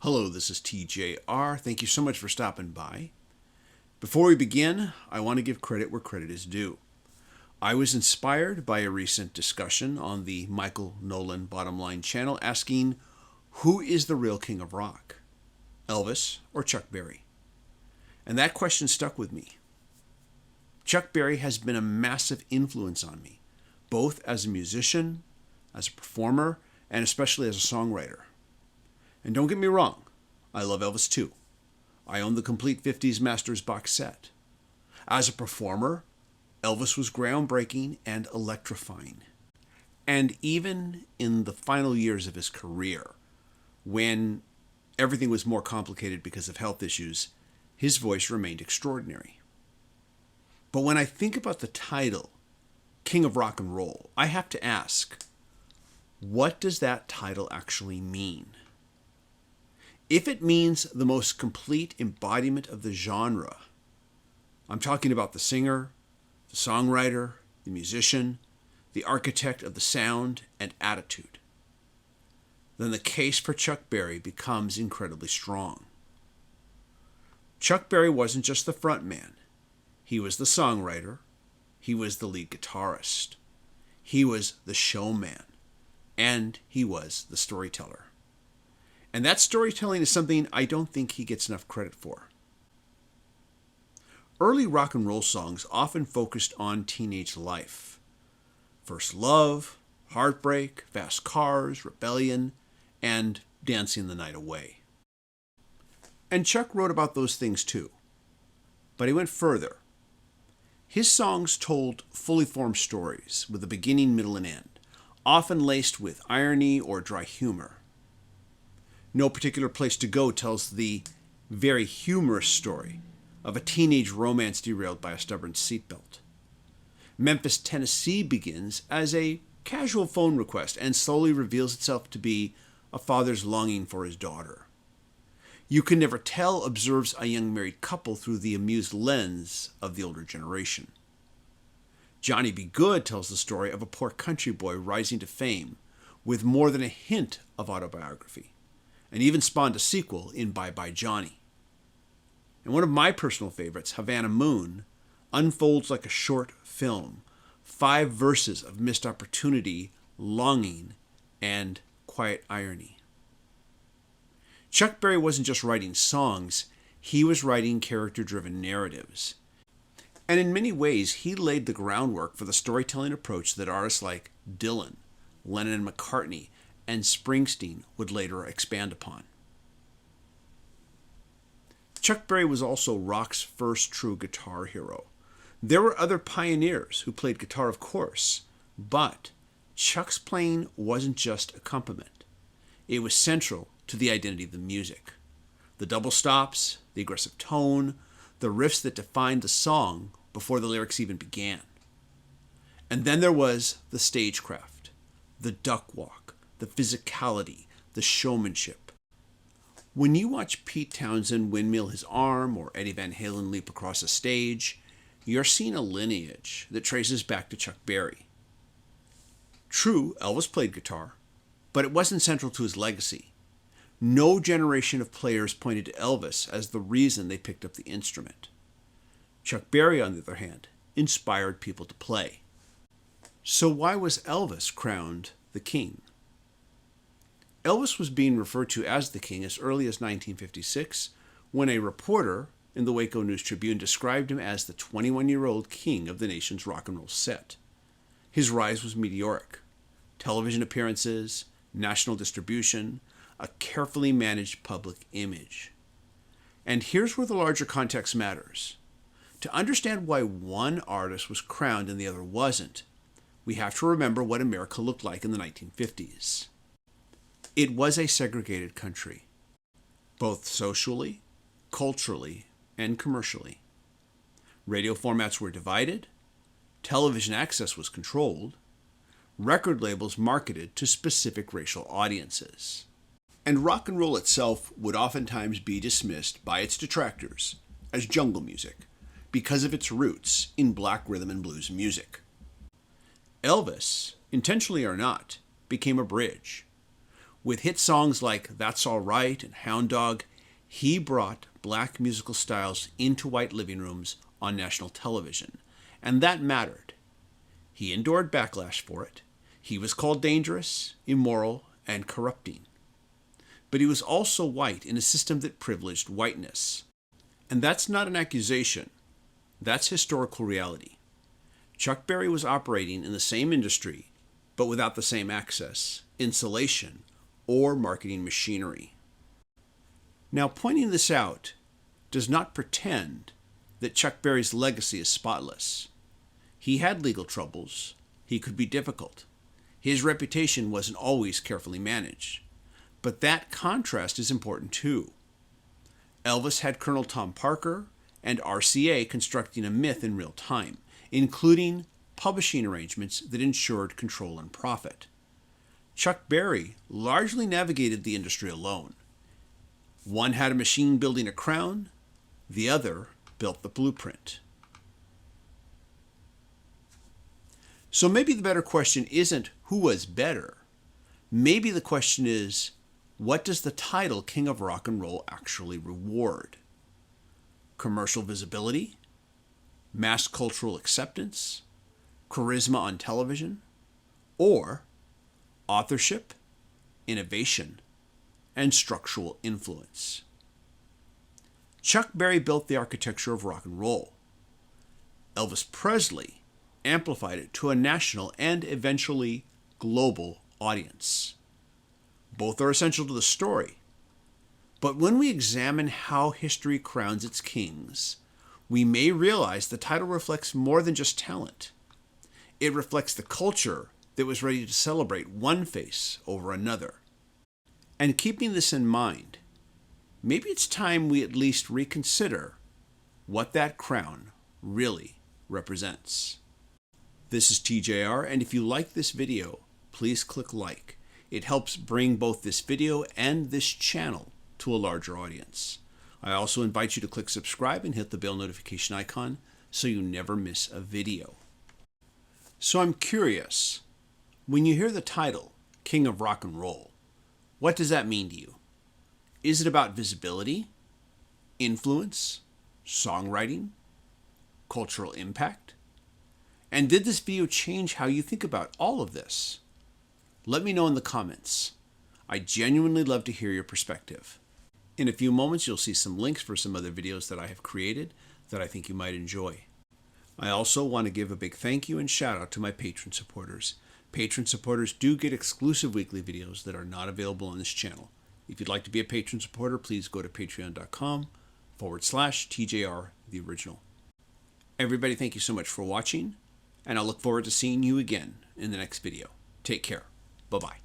Hello, this is TJR. Thank you so much for stopping by. Before we begin, I want to give credit where credit is due. I was inspired by a recent discussion on the Michael Nolan Bottom Line channel asking, who is the real king of rock? Elvis or Chuck Berry? And that question stuck with me. Chuck Berry has been a massive influence on me, both as a musician, as a performer, and especially as a songwriter. And don't get me wrong, I love Elvis too. I own the complete 50s Masters box set. As a performer, Elvis was groundbreaking and electrifying. And even in the final years of his career, when everything was more complicated because of health issues, his voice remained extraordinary. But when I think about the title, King of Rock and Roll, I have to ask, what does that title actually mean? If it means the most complete embodiment of the genre, I'm talking about the singer, the songwriter, the musician, the architect of the sound and attitude, then the case for Chuck Berry becomes incredibly strong. Chuck Berry wasn't just the front man. He was the songwriter. He was the lead guitarist. He was the showman. And he was the storyteller. And that storytelling is something I don't think he gets enough credit for. Early rock and roll songs often focused on teenage life. First love, heartbreak, fast cars, rebellion, and dancing the night away. And Chuck wrote about those things too. But he went further. His songs told fully formed stories with a beginning, middle, and end, often laced with irony or dry humor. No Particular Place to Go tells the very humorous story of a teenage romance derailed by a stubborn seatbelt. Memphis, Tennessee begins as a casual phone request and slowly reveals itself to be a father's longing for his daughter. You Can Never Tell observes a young married couple through the amused lens of the older generation. Johnny Be Good tells the story of a poor country boy rising to fame with more than a hint of autobiography, and even spawned a sequel in Bye Bye Johnny. And one of my personal favorites, Havana Moon, unfolds like a short film, 5 verses of missed opportunity, longing, and quiet irony. Chuck Berry wasn't just writing songs, he was writing character-driven narratives. And in many ways, he laid the groundwork for the storytelling approach that artists like Dylan, Lennon and McCartney, and Springsteen would later expand upon. Chuck Berry was also rock's first true guitar hero. There were other pioneers who played guitar, of course, but Chuck's playing wasn't just accompaniment. It was central to the identity of the music. The double stops, the aggressive tone, the riffs that defined the song before the lyrics even began. And then there was the stagecraft, the duck walk, the physicality, the showmanship. When you watch Pete Townsend windmill his arm or Eddie Van Halen leap across a stage, you're seeing a lineage that traces back to Chuck Berry. True, Elvis played guitar, but it wasn't central to his legacy. No generation of players pointed to Elvis as the reason they picked up the instrument. Chuck Berry, on the other hand, inspired people to play. So why was Elvis crowned the king? Elvis was being referred to as the king as early as 1956, when a reporter in the Waco News-Tribune described him as the 21-year-old king of the nation's rock and roll set. His rise was meteoric. Television appearances, national distribution, a carefully managed public image. And here's where the larger context matters. To understand why one artist was crowned and the other wasn't, we have to remember what America looked like in the 1950s. It was a segregated country, both socially, culturally, and commercially. Radio formats were divided, television access was controlled, record labels marketed to specific racial audiences. And rock and roll itself would oftentimes be dismissed by its detractors as jungle music because of its roots in black rhythm and blues music. Elvis, intentionally or not, became a bridge. With hit songs like That's All Right and Hound Dog, he brought black musical styles into white living rooms on national television, and that mattered. He endured backlash for it. He was called dangerous, immoral, and corrupting. But he was also white in a system that privileged whiteness. And that's not an accusation. That's historical reality. Chuck Berry was operating in the same industry, but without the same access, insulation, or marketing machinery. Now, pointing this out does not pretend that Chuck Berry's legacy is spotless. He had legal troubles. He could be difficult. His reputation wasn't always carefully managed. But that contrast is important too. Elvis had Colonel Tom Parker and RCA constructing a myth in real time, including publishing arrangements that ensured control and profit. Chuck Berry largely navigated the industry alone. One had a machine building a crown, the other built the blueprint. So maybe the better question isn't who was better. Maybe the question is, what does the title King of Rock and Roll actually reward? Commercial visibility? Mass cultural acceptance? Charisma on television? Or authorship, innovation, and structural influence? Chuck Berry built the architecture of rock and roll. Elvis Presley amplified it to a national and eventually global audience. Both are essential to the story. But when we examine how history crowns its kings, we may realize the title reflects more than just talent. It reflects the culture that was ready to celebrate one face over another. And keeping this in mind, maybe it's time we at least reconsider what that crown really represents. This is TJR, and if you like this video, please click like. It helps bring both this video and this channel to a larger audience. I also invite you to click subscribe and hit the bell notification icon so you never miss a video. So I'm curious, when you hear the title, King of Rock and Roll, what does that mean to you? Is it about visibility, influence, songwriting, cultural impact? And did this video change how you think about all of this? Let me know in the comments. I genuinely love to hear your perspective. In a few moments, you'll see some links for some other videos that I have created that I think you might enjoy. I also want to give a big thank you and shout out to my Patreon supporters. Patreon supporters do get exclusive weekly videos that are not available on this channel. If you'd like to be a Patreon supporter, please go to patreon.com/TJR the original. Everybody, thank you so much for watching, and I look forward to seeing you again in the next video. Take care. Bye-bye.